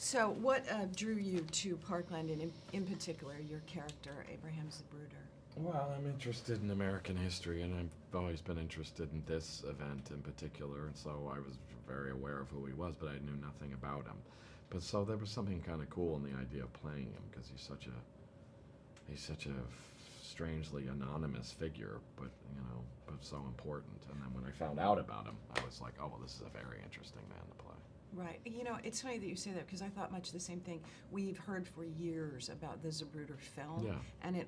So, what drew you to Parkland, and in particular, your character, Abraham Zapruder? Well, I'm interested in American history, and I've always been interested in this event in particular, and so I was very aware of who he was, but I knew nothing about him. But so there was something kind of cool in the idea of playing him, because he's such a strangely anonymous figure, but but so important. And then when I found out about him, I was like, oh well, this is a very interesting man to play. Right. It's funny that you say that because I thought much the same thing. We've heard for years about the Zapruder film, Yeah. and it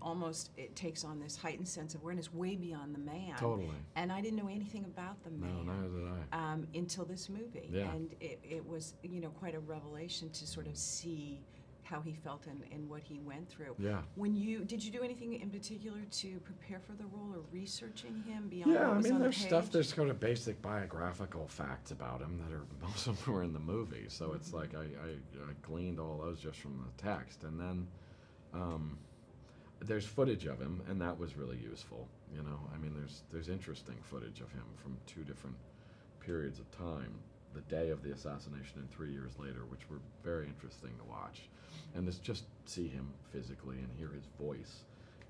takes on this heightened sense of awareness way beyond the man. Totally. And I didn't know anything about the man. No, neither did I. Until this movie. Yeah. And it was, quite a revelation to sort of see how he felt and what he went through. Yeah. Did you do anything in particular to prepare for the role or researching him beyond Yeah, what I was mean, on the there's page? stuff, there's sort of basic biographical facts about him that are, most of them were in the movie, so it's like I gleaned all those just from the text, and then there's footage of him, and that was really useful, I mean, there's interesting footage of him from two different periods of time, the day of the assassination and 3 years later, which were very interesting to watch, and just see him physically and hear his voice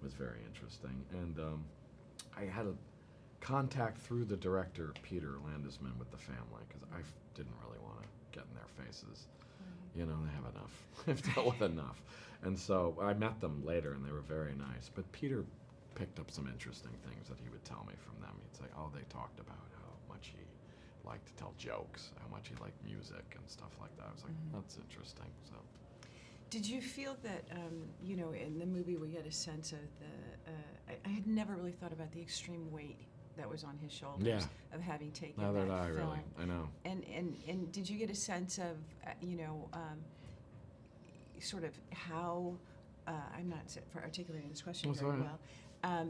was very interesting, and I had a contact through the director, Peter Landesman, with the family, because I didn't really want to get in their faces. They have enough. They've dealt with enough. And so I met them later, and they were very nice. But Peter picked up some interesting things that he would tell me from them. He'd say, oh, they talked about how much he liked to tell jokes, how much he liked music and stuff like that. I was like, that's interesting. So. Did you feel that, in the movie we get a sense of I had never really thought about the extreme weight that was on his shoulders of having taken Neither that did I, film. really. I know. And did you get a sense of, sort of how, I'm not for articulating this question very well,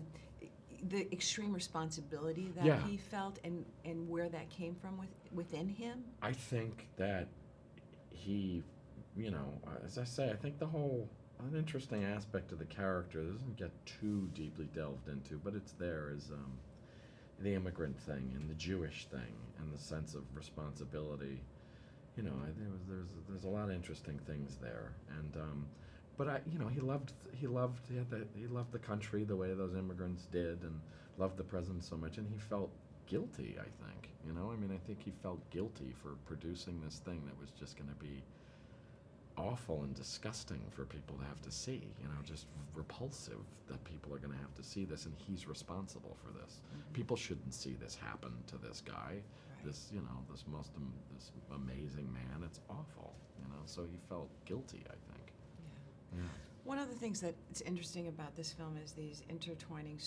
the extreme responsibility that he felt and where that came from within him? I think that he, as I say, I think an interesting aspect of the character doesn't get too deeply delved into, but it's there, is the immigrant thing and the Jewish thing and the sense of responsibility. There's a lot of interesting things there, and but he loved the country the way those immigrants did, and loved the president so much, and he felt guilty. I think, I think he felt guilty for producing this thing that was just going to be awful and disgusting for people to have to see, just repulsive that people are going to have to see this, and he's responsible for this. People shouldn't see this happen to this guy, this amazing man. It's awful, so he felt guilty, I think. Yeah. One of the things that's interesting about this film is these intertwining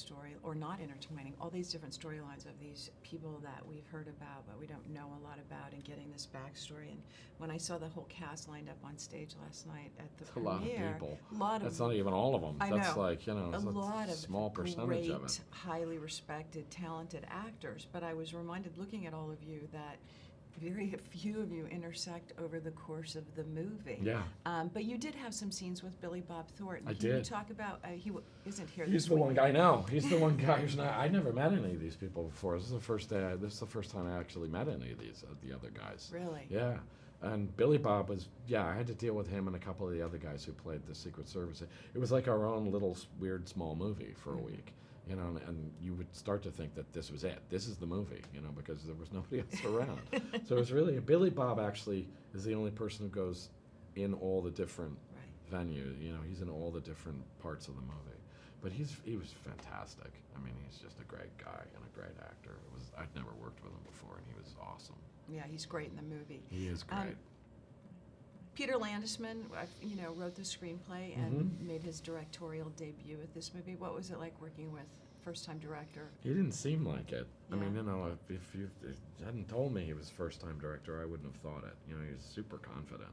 or not intertwining, all these different storylines of these people that we've heard about but we don't know a lot about, and getting this backstory. And when I saw the whole cast lined up on stage last night at the premiere, a lot of people. That's not even all of them. I That's know. Like, a lot of small percentage great, of it. highly respected, talented actors. But I was reminded, looking at all of you, that very few of you intersect over the course of the movie. Yeah. But you did have some scenes with Billy Bob Thornton. I Can did. you talk about, isn't here He's this the week. one guy. No, he's the one guy who's not. I never met any of these people before. This is the first time I actually met any of the other guys. Really? Yeah. And Billy Bob was, I had to deal with him and a couple of the other guys who played the Secret Service. It was like our own little weird small movie for a week. And you would start to think that this was it. This is the movie, because there was nobody else around. So it was really, Billy Bob actually is the only person who goes in all the different venues. He's in all the different parts of the movie. But he was fantastic. I mean, he's just a great guy and a great actor. I'd never worked with him before, and he was awesome. Yeah, he's great in the movie. He is great. Peter Landesman, wrote the screenplay and made his directorial debut with this movie. What was it like working with first-time director? He didn't seem like it. Yeah. I mean, if you hadn't told me he was first-time director, I wouldn't have thought it. He was super confident.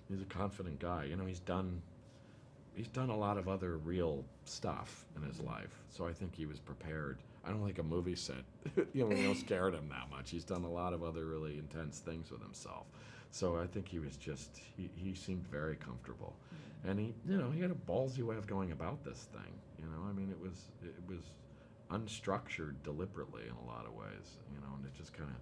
He's a confident guy. He's done a lot of other real stuff in his life, so I think he was prepared. I don't think a movie set, scared him that much. He's done a lot of other really intense things with himself. So I think he was he seemed very comfortable. And he had a ballsy way of going about this thing. I mean, it was unstructured deliberately in a lot of ways, and it just kind of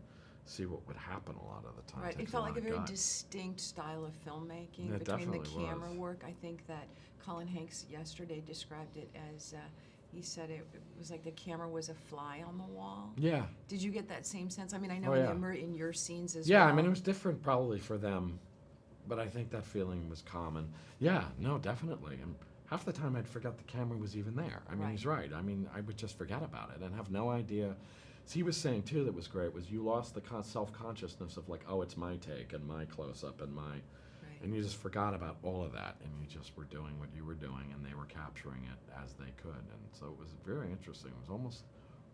see what would happen a lot of the time. Right. It Takes felt lot like a of very guts. distinct style of filmmaking It between the definitely camera was. work. I think that Colin Hanks yesterday described it as, he said it was like the camera was a fly on the wall. Yeah. Did you get that same sense? I mean, I know Oh, yeah. in your scenes as Yeah, well. I mean, it was different probably for them, but I think that feeling was common. Yeah, no, definitely. And half the time I'd forget the camera was even there. I mean, Right. he's right. I mean, I would just forget about it and have no idea. So he was saying, too, that was great, was you lost the self-consciousness of like, oh, it's my take and my close-up and my... Right. And you just forgot about all of that, and you just were doing what you were doing, and they were capturing it as they could. And so it was very interesting. It was almost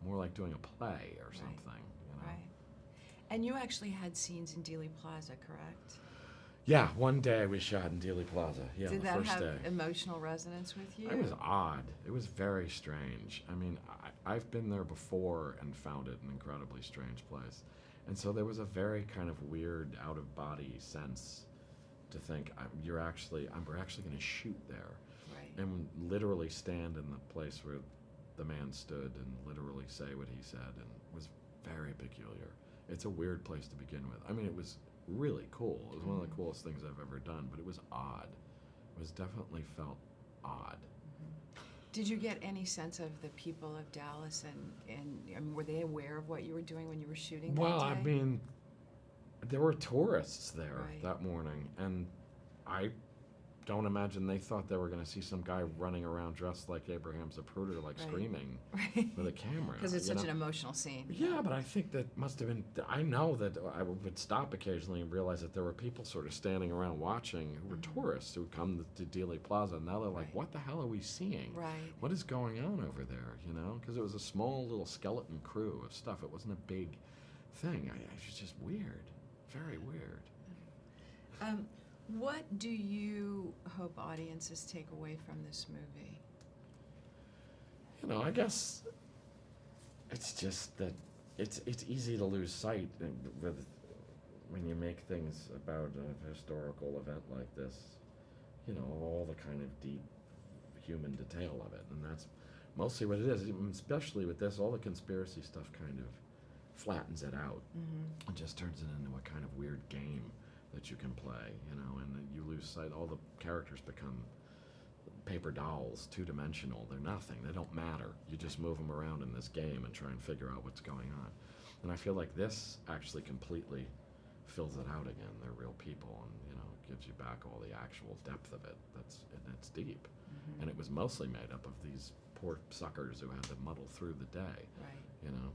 more like doing a play or something, you know? Right. And you actually had scenes in Dealey Plaza, correct? Yeah, one day we shot in Dealey Plaza. Yeah, Did the that first have day. emotional resonance with you? It was odd. It was very strange. I mean, I've been there before and found it an incredibly strange place. And so there was a very kind of weird, out-of-body sense to think, we're actually going to shoot there. Right. And literally stand in the place where the man stood and literally say what he said, and it was very peculiar. It's a weird place to begin with. I mean, it was really cool. It was one of the coolest things I've ever done, but it was odd. It was definitely felt odd. Did you get any sense of the people of Dallas, and I mean, were they aware of what you were doing when you were shooting Well, that day? I mean, there were tourists there Right. that morning, and I don't imagine they thought they were going to see some guy running around dressed like Abraham Zapruder, like Right. screaming Right. with a camera. Because it's you such know? an emotional scene. Yeah, but I think that must have been. I know that I would stop occasionally and realize that there were people sort of standing around watching who were tourists who come to Dealey Plaza, and now they're like, Right. "What the hell are we seeing? Right. What is going on over there?" You know, because it was a small little skeleton crew of stuff. It wasn't a big thing. It was just weird, very weird. What do you hope audiences take away from this movie? You know, I guess it's just that it's easy to lose sight with when you make things about a historical event like this. You know, all the kind of deep human detail of it, and that's mostly what it is. Especially with this, all the conspiracy stuff kind of flattens it out. Mm-hmm. It just turns it into a kind of weird game that you can play, you know, and then you lose sight. All the characters become paper dolls, two-dimensional. They're nothing. They don't matter. You just move them around in this game and try and figure out what's going on. And I feel like this actually completely fills it out again. They're real people, and you know, it gives you back all the actual depth of it. It's deep, and it was mostly made up of these poor suckers who had to muddle through the day. Right. You know.